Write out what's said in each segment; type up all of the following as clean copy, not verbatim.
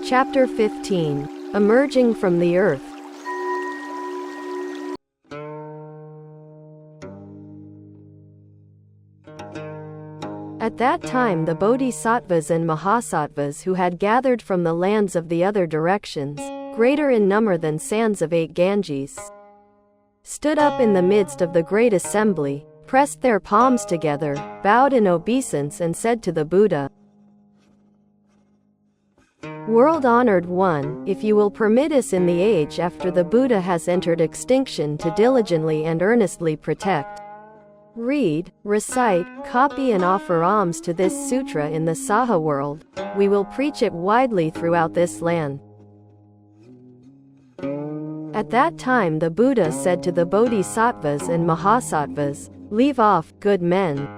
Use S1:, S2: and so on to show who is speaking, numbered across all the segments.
S1: Chapter 15. Emerging from the Earth. At that time the Bodhisattvas and Mahasattvas who had gathered from the lands of the other directions, greater in number than sands of 8 Ganges, stood up in the midst of the great assembly, pressed their palms together, bowed in obeisance and said to the Buddha, "World-honored one, if you will permit us in the age after the Buddha has entered extinction to diligently and earnestly protect, read, recite, copy and offer alms to this sutra in the Saha world, we will preach it widely throughout this land." At that time the Buddha said to the Bodhisattvas and Mahasattvas, "Leave off, good men.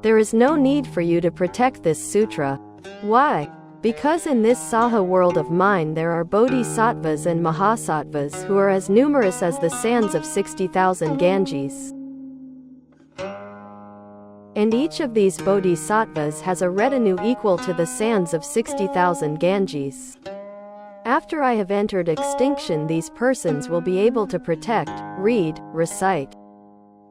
S1: There is no need for you to protect this sutra. Why? Because in this Saha world of mine there are Bodhisattvas and Mahasattvas who are as numerous as the sands of 60,000 Ganges. And each of these Bodhisattvas has a retinue equal to the sands of 60,000 Ganges. After I have entered extinction, these persons will be able to protect, read, recite,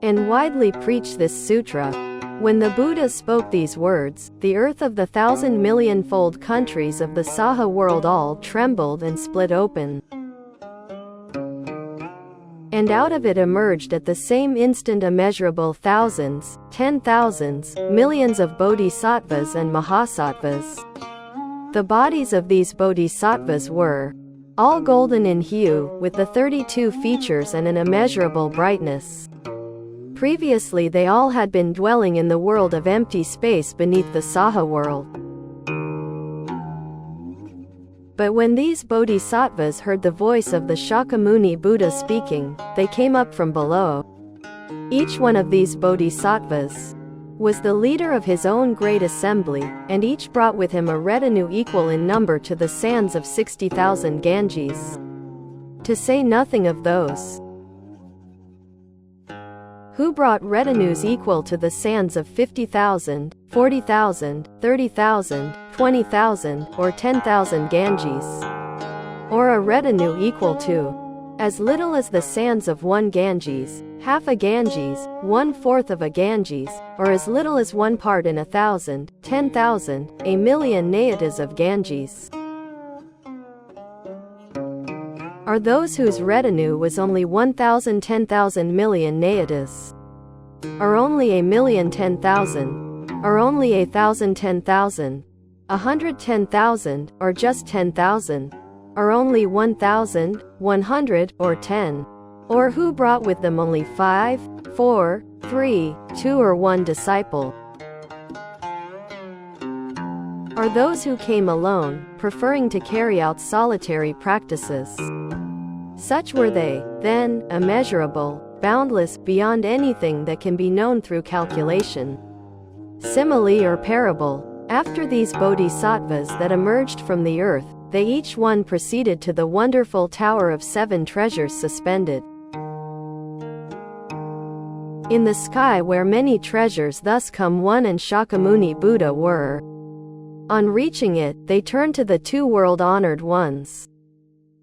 S1: and widely preach this sutra." When the Buddha spoke these words, the earth of the 1,000,000,000-fold countries of the Saha world all trembled and split open. And out of it emerged at the same instant immeasurable thousands, 10,000s, millions of Bodhisattvas and Mahasattvas. The bodies of these Bodhisattvas were all golden in hue, with the 32 features and an immeasurable brightness. Previously they all had been dwelling in the world of empty space beneath the Saha world. But when these Bodhisattvas heard the voice of the Shakyamuni Buddha speaking, they came up from below. Each one of these Bodhisattvas was the leader of his own great assembly, and each brought with him a retinue equal in number to the sands of 60,000 Ganges, to say nothing of those who brought retinues equal to the sands of 50,000, 40,000, 30,000, 20,000, or 10,000 Ganges, or a retinue equal to as little as the sands of 1 Ganges, half a Ganges, 1/4 of a Ganges, or as little as 1 part in 1,000, 10,000, a million nayatas of Ganges, are those whose retinue was only 1,000 10,000 million nayatas, or only a million 10,000, or only 1,000 10,000, 110,000, or just 10,000, or only 1,000, 100, or 10, or who brought with them only 5, 4, 3, 2 or 1 disciple, are those who came alone, preferring to carry out solitary practices. Such were they, then, immeasurable, boundless, beyond anything that can be known through calculation, simile or parable. After these Bodhisattvas that emerged from the earth, they each one proceeded to the wonderful tower of 7 treasures suspended in the sky, where many treasures thus come one and Shakyamuni Buddha were. On reaching it, they turned to the 2 world-honored ones,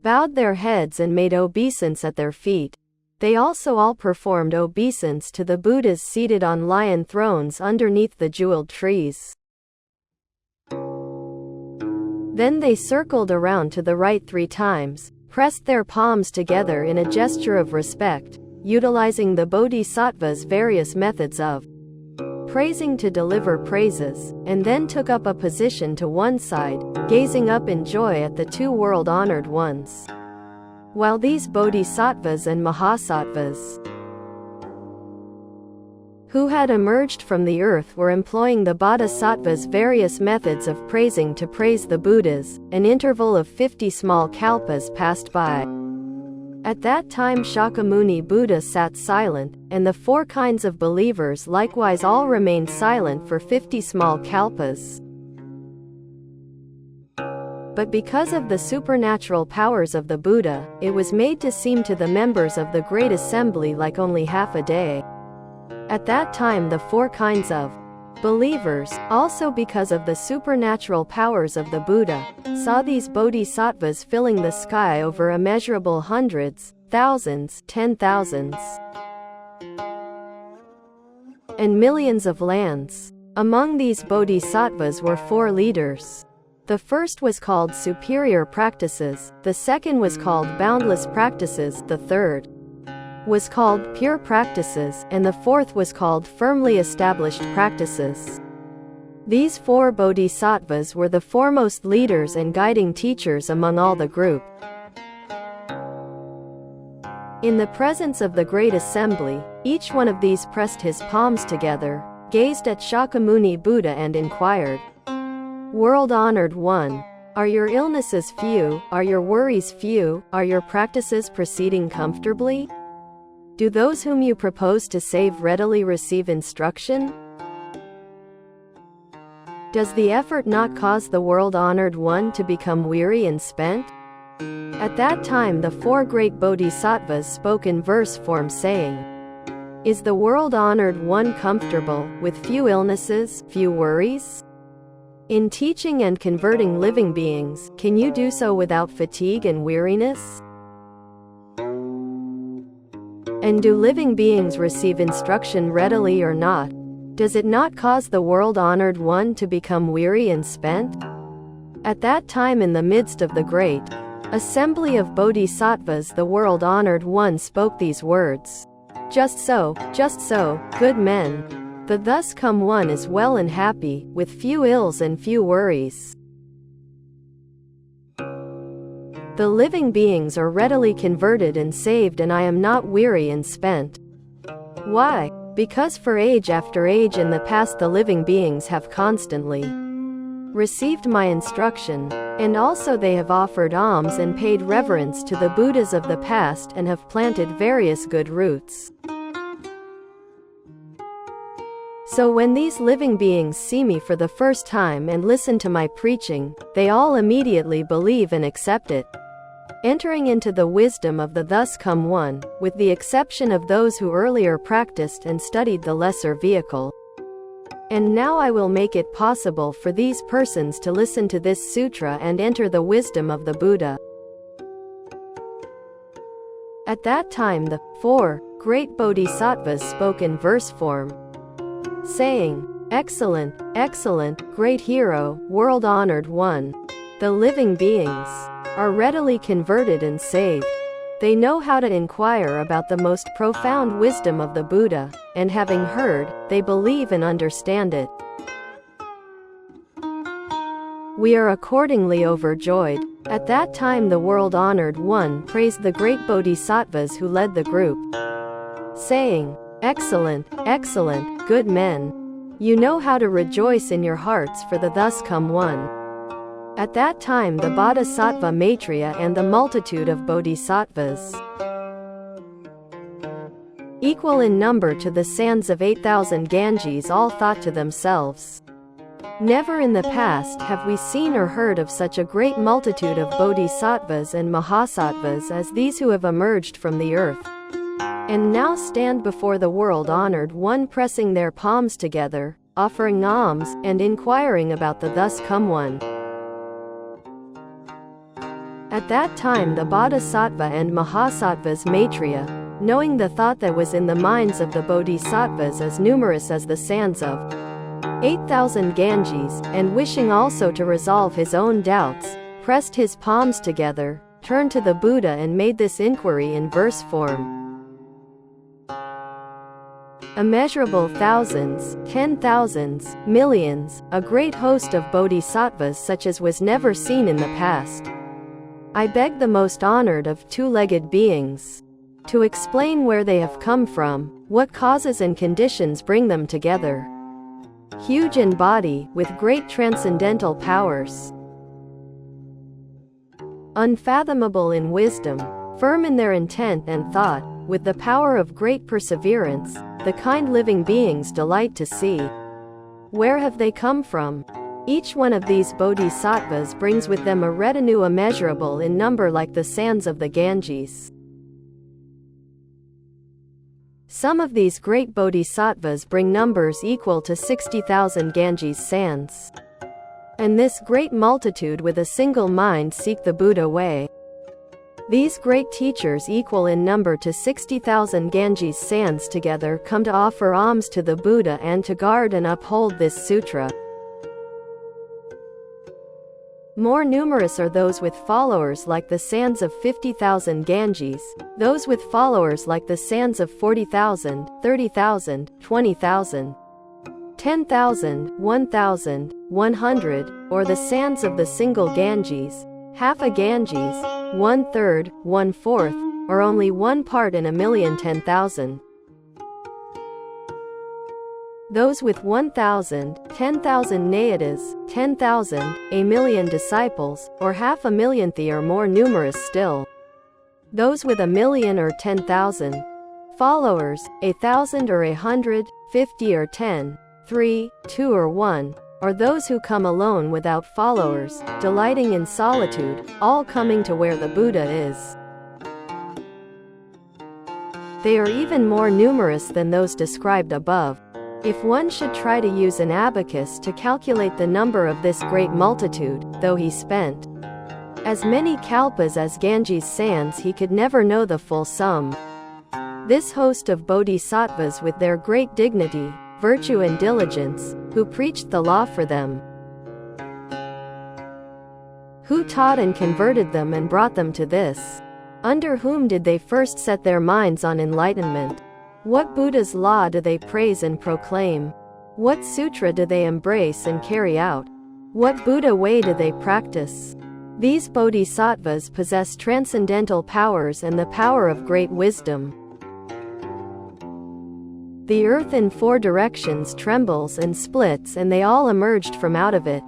S1: bowed their heads and made obeisance at their feet. They also all performed obeisance to the Buddhas seated on lion thrones underneath the jeweled trees. Then they circled around to the right 3 times, pressed their palms together in a gesture of respect, utilizing the Bodhisattva's various methods of praising to deliver praises, and then took up a position to one side, gazing up in joy at the 2 world-honored ones. While these Bodhisattvas and Mahasattvas who had emerged from the earth were employing the Bodhisattva's various methods of praising to praise the Buddhas, an interval of 50 small kalpas passed by. At that time Shakyamuni Buddha sat silent, and the 4 kinds of believers likewise all remained silent for 50 small kalpas. But because of the supernatural powers of the Buddha, it was made to seem to the members of the great assembly like only half a day. At that time the 4 kinds of Believers, also because of the supernatural powers of the Buddha, saw these bodhisattvas filling the sky over immeasurable hundreds, thousands, 10,000s, and millions of lands. Among these bodhisattvas were 4 leaders. The first was called superior practices, the second was called boundless practices, the third was called pure practices, and the fourth was called firmly established practices. These 4 bodhisattvas were the foremost leaders and guiding teachers among all the group. In the presence of the great assembly, each one of these pressed his palms together, gazed at Shakyamuni Buddha and inquired, "World-honored one, are your illnesses few? Are your worries few? Are your practices proceeding comfortably? Do those whom you propose to save readily receive instruction? Does the effort not cause the world-honored one to become weary and spent?" At that time the 4 great bodhisattvas spoke in verse form saying, "Is the world-honored one comfortable, with few illnesses, few worries? In teaching and converting living beings, can you do so without fatigue and weariness? And do living beings receive instruction readily or not? Does it not cause the world-honored one to become weary and spent?" At that time in the midst of the great assembly of bodhisattvas the world-honored one spoke these words, just so, good men. The thus come one is well and happy, with few ills and few worries. The living beings are readily converted and saved, and I am not weary and spent. Why? Because for age after age in the past the living beings have constantly received my instruction, and also they have offered alms and paid reverence to the Buddhas of the past and have planted various good roots. So when these living beings see me for the first time and listen to my preaching, they all immediately believe and accept it, entering into the wisdom of the thus come one, with the exception of those who earlier practiced and studied the lesser vehicle. And now I will make it possible for these persons to listen to this sutra and enter the wisdom of the Buddha." At that time the 4 great bodhisattvas spoke in verse form, saying, "Excellent, excellent, great hero, world-honored one. The living beings are readily converted and saved. They know how to inquire about the most profound wisdom of the Buddha, and having heard, they believe and understand it. We are accordingly overjoyed." At that time the world-honored one praised the great bodhisattvas who led the group, saying, "Excellent, excellent, good men. You know how to rejoice in your hearts for the thus come one." At that time the Bodhisattva Maitreya and the multitude of bodhisattvas, equal in number to the sands of 8,000 Ganges, all thought to themselves, "Never in the past have we seen or heard of such a great multitude of bodhisattvas and mahasattvas as these who have emerged from the earth, and now stand before the world-honored one pressing their palms together, offering alms, and inquiring about the thus come one." At that time the Bodhisattva and Mahasattvas Maitreya, knowing the thought that was in the minds of the bodhisattvas as numerous as the sands of 8,000 Ganges, and wishing also to resolve his own doubts, pressed his palms together, turned to the Buddha and made this inquiry in verse form. Immeasurable thousands, 10,000s, millions, a great host of bodhisattvas such as was never seen in the past. I beg the most honored of 2-legged beings to explain where they have come from, what causes and conditions bring them together. Huge in body, with great transcendental powers, unfathomable in wisdom, firm in their intent and thought, with the power of great perseverance, the kind living beings delight to see. Where have they come from? Each one of these bodhisattvas brings with them a retinue immeasurable in number like the sands of the Ganges. Some of these great bodhisattvas bring numbers equal to 60,000 Ganges sands. And this great multitude with a single mind seek the Buddha way. These great teachers equal in number to 60,000 Ganges sands together come to offer alms to the Buddha and to guard and uphold this sutra. More numerous are those with followers like the sands of 50,000 Ganges, those with followers like the sands of 40,000, 30,000, 20,000, 10,000, 1,000, 100, or the sands of the single Ganges, half a Ganges, 1/3, 1/4, or only 1 part in 1,000,000 10,000. Those with 1,000, 10,000 nayadas, 10,000, 1,000,000 disciples, or 500,000th are more numerous still. Those with 1,000,000 or 10,000 followers, 1,000 or 100, 50 or 10, 3, 2 or 1, or those who come alone without followers, delighting in solitude, all coming to where the Buddha is. They are even more numerous than those described above. If one should try to use an abacus to calculate the number of this great multitude, though he spent as many kalpas as Ganges sands, he could never know the full sum. This host of bodhisattvas with their great dignity, virtue and diligence, who preached the law for them, who taught and converted them and brought them to this, under whom did they first set their minds on enlightenment? What Buddha's law do they praise and proclaim? What sutra do they embrace and carry out? What Buddha way do they practice? These bodhisattvas possess transcendental powers and the power of great wisdom. The earth in 4 directions trembles and splits, and they all emerged from out of it.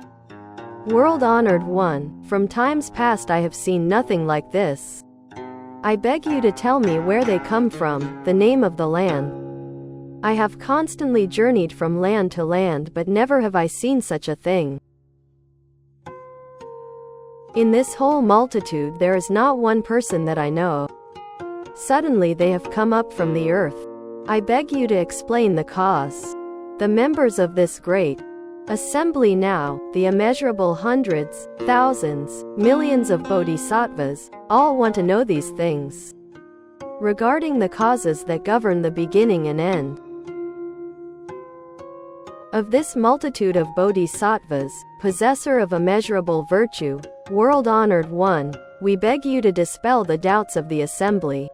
S1: World-honored one, from times past I have seen nothing like this. I beg you to tell me where they come from, the name of the land. I have constantly journeyed from land to land, but never have I seen such a thing. In this whole multitude there is not one person that I know. Suddenly they have come up from the earth. I beg you to explain the cause. The members of this great assembly now, the immeasurable hundreds, thousands, millions of bodhisattvas, all want to know these things regarding the causes that govern the beginning and end of this multitude of bodhisattvas, possessor of immeasurable virtue, world-honored one, we beg you to dispel the doubts of the assembly.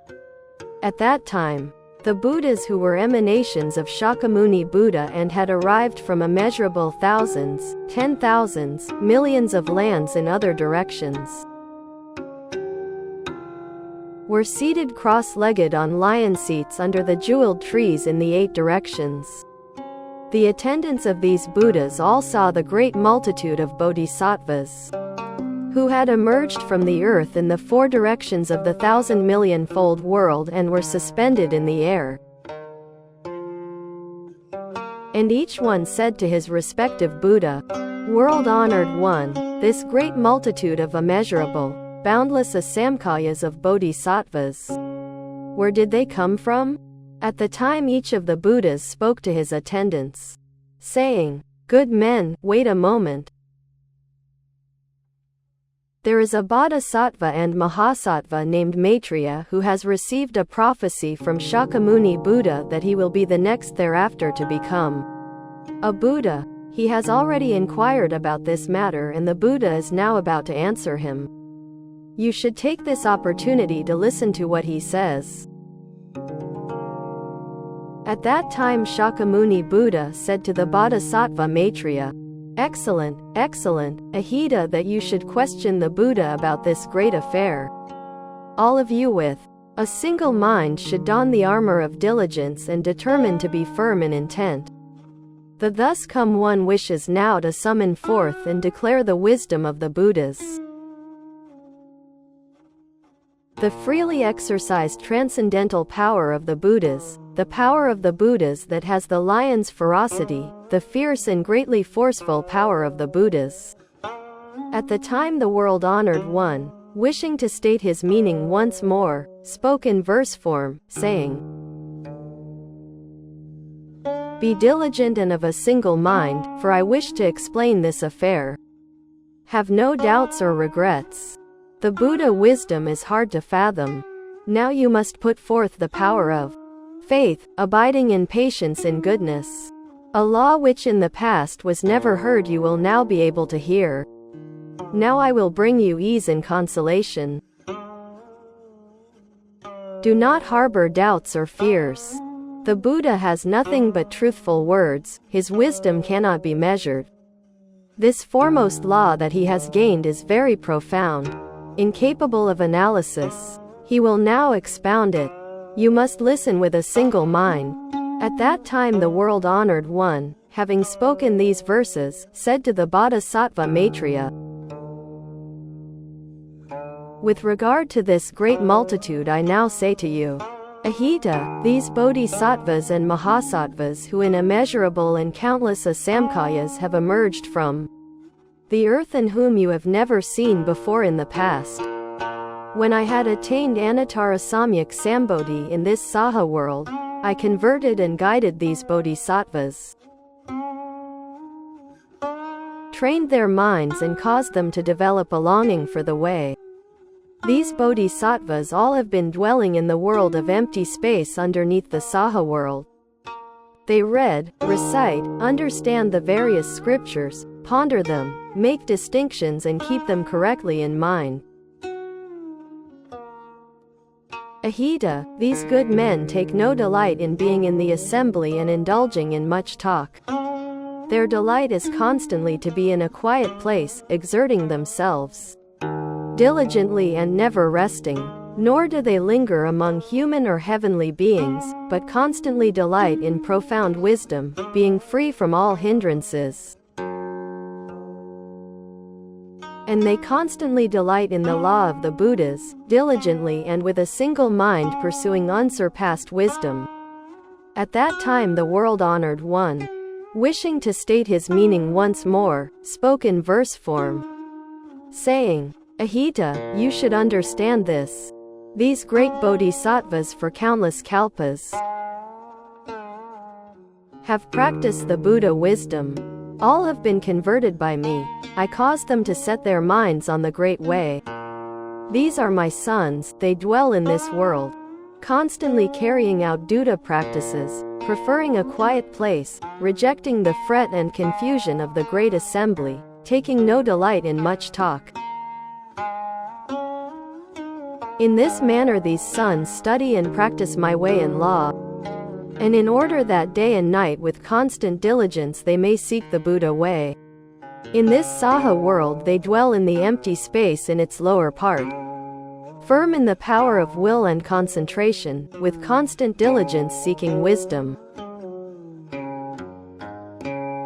S1: At that time, the Buddhas who were emanations of Shakyamuni Buddha and had arrived from immeasurable thousands, 10,000s, millions of lands in other directions, were seated cross-legged on lion seats under the jeweled trees in the 8 directions. The attendants of these Buddhas all saw the great multitude of bodhisattvas who had emerged from the earth in the 4 directions of the 1,000,000,000-fold world and were suspended in the air. And each one said to his respective Buddha, "World-honored one, this great multitude of immeasurable, boundless asamkayas of bodhisattvas, where did they come from?" At the time each of the Buddhas spoke to his attendants, saying, "Good men, wait a moment. There is a bodhisattva and mahasattva named Maitreya who has received a prophecy from Shakyamuni Buddha that he will be the next thereafter to become a Buddha. He has already inquired about this matter and the Buddha is now about to answer him. You should take this opportunity to listen to what he says." At that time Shakyamuni Buddha said to the bodhisattva Maitreya, "Excellent, excellent, Ahita, that you should question the Buddha about this great affair. All of you with a single mind should don the armor of diligence and determine to be firm in intent. The thus come one wishes now to summon forth and declare the wisdom of the Buddhas. The freely exercised transcendental power of the Buddhas, the power of the Buddhas that has the lion's ferocity, the fierce and greatly forceful power of the Buddhas." At the time the world-honored one, wishing to state his meaning once more, spoke in verse form, saying, Be diligent and of a single mind, for I wish to explain this affair. Have no doubts or regrets. The Buddha wisdom is hard to fathom. Now you must put forth the power of faith, abiding in patience in goodness. A law which in the past was never heard you will now be able to hear. Now I will bring you ease and consolation. Do not harbor doubts or fears. The Buddha has nothing but truthful words, his wisdom cannot be measured. This foremost law that he has gained is very profound, incapable of analysis. He will now expound it. You must listen with a single mind. At that time the world-honored one, having spoken these verses, said to the Bodhisattva Maitreya, with regard to this great multitude I now say to you, Ahita, these bodhisattvas and mahasattvas who in immeasurable and countless asamkhayas have emerged from the earth and whom you have never seen before in the past. When I had attained Anuttara Samyak Sambodhi in this Saha world, I converted and guided these bodhisattvas, trained their minds and caused them to develop a longing for the way. These bodhisattvas all have been dwelling in the world of empty space underneath the Saha world. They read, recite, understand the various scriptures, ponder them, make distinctions and keep them correctly in mind. Ahita, these good men take no delight in being in the assembly and indulging in much talk. Their delight is constantly to be in a quiet place, exerting themselves diligently and never resting. Nor do they linger among human or heavenly beings, but constantly delight in profound wisdom, being free from all hindrances. And they constantly delight in the law of the Buddhas, diligently and with a single mind pursuing unsurpassed wisdom. At that time the world-honored one, wishing to state his meaning once more, spoke in verse form, saying, Ahita, you should understand this. These great bodhisattvas for countless kalpas have practiced the Buddha wisdom. All have been converted by me. I caused them to set their minds on the great way. These are my sons, they dwell in this world, constantly carrying out duta practices, preferring a quiet place, rejecting the fret and confusion of the great assembly, taking no delight in much talk. In this manner these sons study and practice my way and law, and in order that day and night with constant diligence they may seek the Buddha way. In this Saha world they dwell in the empty space in its lower part, firm in the power of will and concentration, with constant diligence seeking wisdom.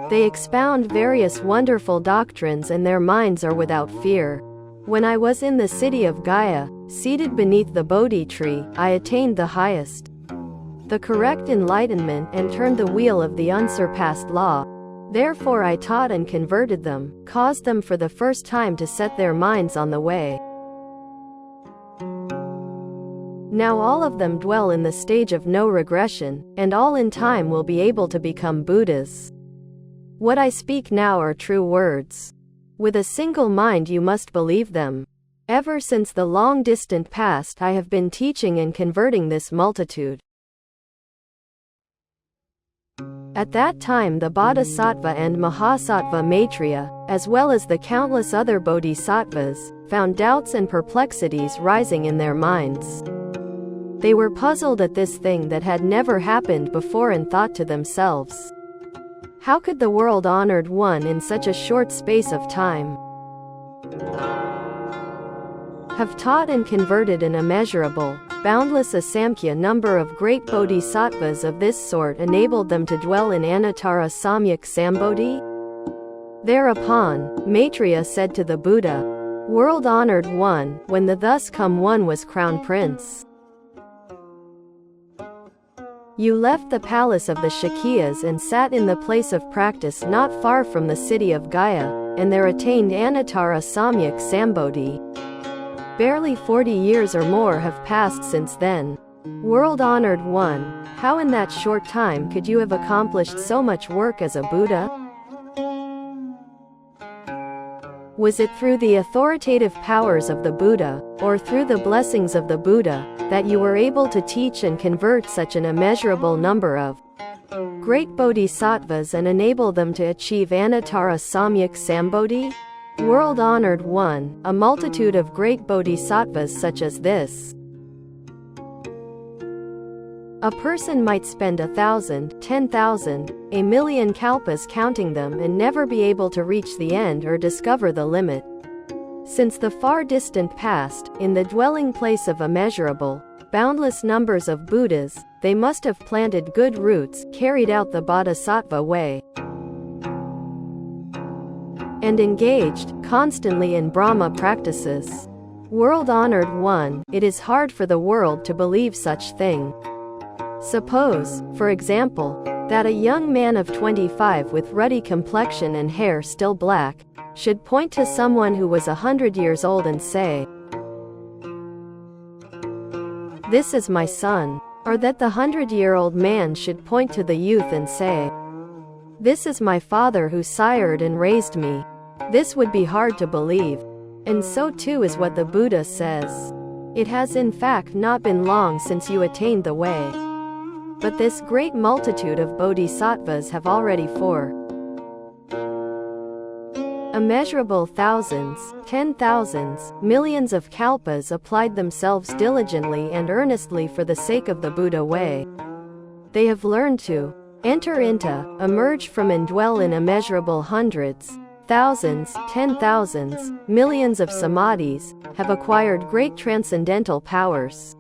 S1: They expound various wonderful doctrines and their minds are without fear. When I was in the city of Gaya, seated beneath the Bodhi tree, I attained the highest, the correct enlightenment and turned the wheel of the unsurpassed law. Therefore I taught and converted them, caused them for the first time to set their minds on the way. Now all of them dwell in the stage of no regression, and all in time will be able to become Buddhas. What I speak now are true words. With a single mind you must believe them. Ever since the long-distant past I have been teaching and converting this multitude. At that time the Bodhisattva and Mahasattva Maitreya, as well as the countless other bodhisattvas, found doubts and perplexities rising in their minds. They were puzzled at this thing that had never happened before and thought to themselves, how could the world-honored one in such a short space of time have taught and converted an immeasurable, boundless asamkhya number of great bodhisattvas of this sort, enabled them to dwell in Anuttara Samyak Sambodhi? Thereupon, Maitreya said to the Buddha, World-honored one, when the thus come one was crown prince, you left the palace of the Shakyas and sat in the place of practice not far from the city of Gaya, and there attained Anuttara Samyak Sambodhi. Barely 40 years or more have passed since then. World-honored one, how in that short time could you have accomplished so much work as a Buddha? Was it through the authoritative powers of the Buddha, or through the blessings of the Buddha, that you were able to teach and convert such an immeasurable number of great bodhisattvas and enable them to achieve Anuttara Samyak Sambodhi? World-honored one, a multitude of great bodhisattvas such as this. A person might spend 1,000, 10,000, a million kalpas counting them and never be able to reach the end or discover the limit. Since the far distant past, in the dwelling place of immeasurable, boundless numbers of Buddhas, they must have planted good roots, carried out the Bodhisattva way, and engaged constantly in Brahma practices. World-honored one, it is hard for the world to believe such thing. Suppose, for example, that a young man of 25 with ruddy complexion and hair still black, should point to someone who was 100 years old and say, "This is my son." Or that the 100-year-old man should point to the youth and say, "This is my father who sired and raised me." This would be hard to believe. And so too is what the Buddha says. It has in fact not been long since you attained the way. But this great multitude of bodhisattvas have already for immeasurable thousands, 10,000s, millions of kalpas applied themselves diligently and earnestly for the sake of the Buddha way. They have learned to enter into, emerge from and dwell in immeasurable hundreds, thousands, 10,000s, millions of samadhis, have acquired great transcendental powers,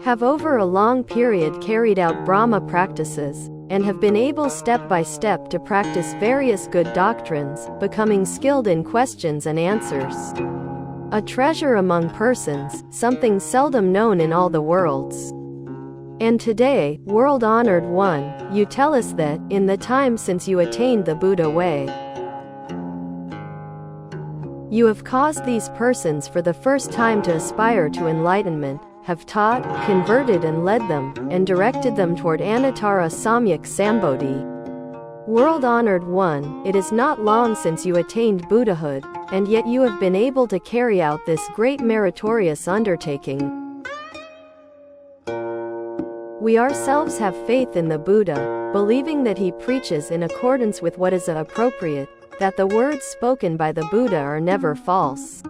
S1: have over a long period carried out Brahma practices, and have been able step by step to practice various good doctrines, becoming skilled in questions and answers. A treasure among persons, something seldom known in all the worlds. And today, world-honored one, you tell us that, in the time since you attained the Buddha way, you have caused these persons for the first time to aspire to enlightenment, have taught, converted and led them, and directed them toward Anuttara Samyak Sambodhi. World-honored one, it is not long since you attained Buddhahood, and yet you have been able to carry out this great meritorious undertaking. We ourselves have faith in the Buddha, believing that he preaches in accordance with what is appropriate, that the words spoken by the Buddha are never false,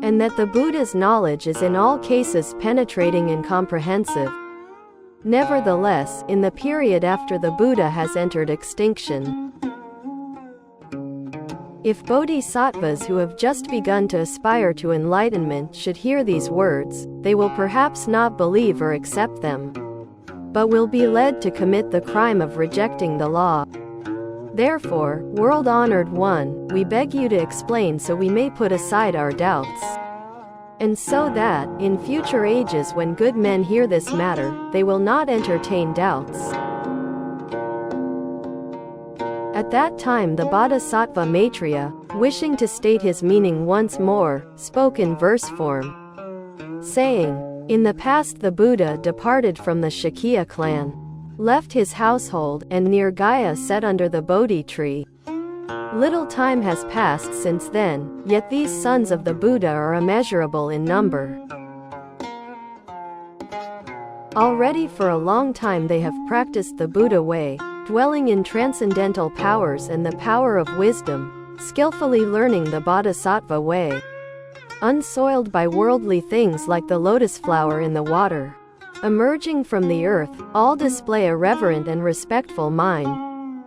S1: and that the Buddha's knowledge is in all cases penetrating and comprehensive. Nevertheless, in the period after the Buddha has entered extinction, if bodhisattvas who have just begun to aspire to enlightenment should hear these words, they will perhaps not believe or accept them, but will be led to commit the crime of rejecting the law. Therefore, world-honored one, we beg you to explain so we may put aside our doubts, and so that, in future ages when good men hear this matter, they will not entertain doubts. At that time the Bodhisattva Maitreya, wishing to state his meaning once more, spoke in verse form, saying, "In the past the Buddha departed from the Shakya clan, left his household, and near Gaya sat under the Bodhi tree. Little time has passed since then, yet these sons of the Buddha are immeasurable in number. Already for a long time they have practiced the Buddha way, dwelling in transcendental powers and the power of wisdom, skillfully learning the Bodhisattva way, unsoiled by worldly things like the lotus flower in the water. Emerging from the earth, all display a reverent and respectful mind.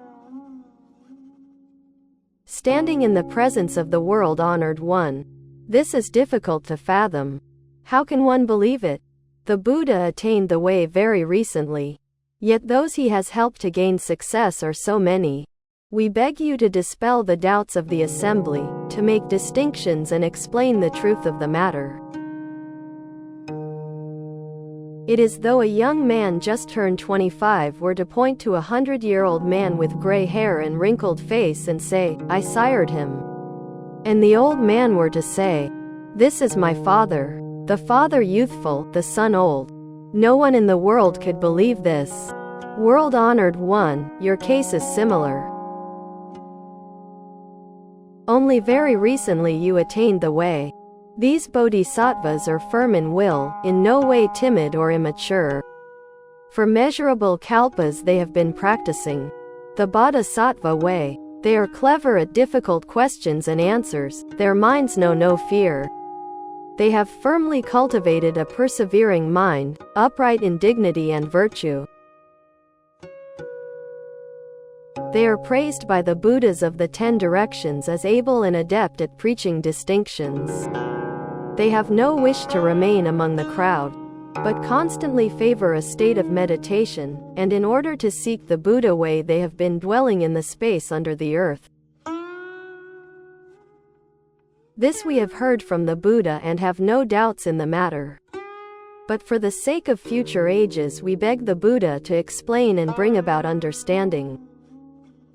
S1: Standing in the presence of the world-honored one. This is difficult to fathom. How can one believe it? The Buddha attained the way very recently. Yet those he has helped to gain success are so many. We beg you to dispel the doubts of the assembly, to make distinctions and explain the truth of the matter. It is though a young man just turned 25 were to point to a 100-year-old man with gray hair and wrinkled face and say, "I sired him." And the old man were to say, "This is my father." The father youthful, the son old. No one in the world could believe this. World-honored one, your case is similar. Only very recently you attained the way. These bodhisattvas are firm in will, in no way timid or immature. For measurable kalpas they have been practicing the bodhisattva way. They are clever at difficult questions and answers, their minds know no fear. They have firmly cultivated a persevering mind, upright in dignity and virtue. They are praised by the Buddhas of the 10 directions as able and adept at preaching distinctions. They have no wish to remain among the crowd, but constantly favor a state of meditation, and in order to seek the Buddha way they have been dwelling in the space under the earth. This we have heard from the Buddha and have no doubts in the matter. But for the sake of future ages we beg the Buddha to explain and bring about understanding.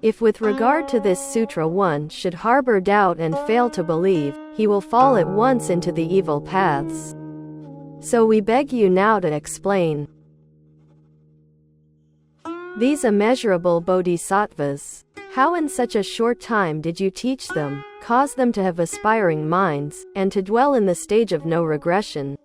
S1: If with regard to this sutra one should harbor doubt and fail to believe, he will fall at once into the evil paths. So we beg you now to explain. These immeasurable bodhisattvas, how in such a short time did you teach them, cause them to have aspiring minds, and to dwell in the stage of no regression?